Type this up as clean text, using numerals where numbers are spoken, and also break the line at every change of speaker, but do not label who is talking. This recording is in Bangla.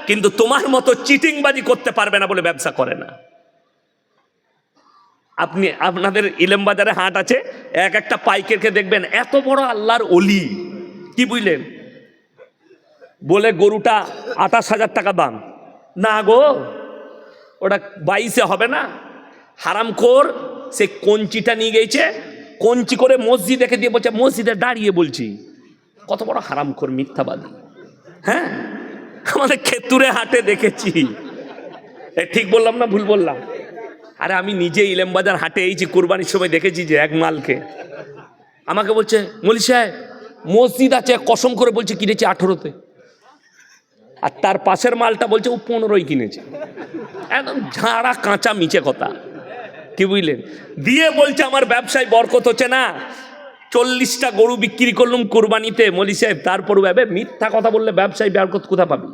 কিন্তু তোমার মতো চিটিংবাজি করতে পারবে না বলে ব্যবসা করে না। আপনি আপনাদের ইলেম বাজারে হাট আছে, এক একটা পাইকারকে দেখবেন এত বড় আল্লাহর ওলি, কি বুঝলেন, বলে গরুটা 28,000 টাকা দাম, না গো ওটা 22-এ হবে না। হারামখোর সে কঞ্চিটা নিয়ে গেছে, কঞ্চি করে মসজিদ দেখে দিয়ে বলছে মসজিদে দাঁড়িয়ে বলছি। কত বড় হারামখোর মিথ্যাবাদী। হ্যাঁ, আমাদের খেতুরে হাটে দেখেছি। ঠিক বললাম না ভুল বললাম? আরে আমি নিজে ইলেমবাজার হাটে এইছি, কুরবানির সময় দেখেছি যে এক মালকে আমাকে বলছে মৌলী সাহেব মসজিদ আছে, কসম করে বলছে কিনেছি 18-তে, আর তার পাশের মালটা বলছে ও 15-ই কিনেছে। একদম ঝাড়া কাঁচা মিছে কথা, কি বুঝলেন, দিয়ে বলছে আমার ব্যবসায় বরকত হচ্ছে না, 40টা গরু বিক্রি করলাম কুরবানিতে। মৌলী সাহেব তারপর মিথ্যা কথা বললে ব্যবসায় বরকত কোথা পাবি?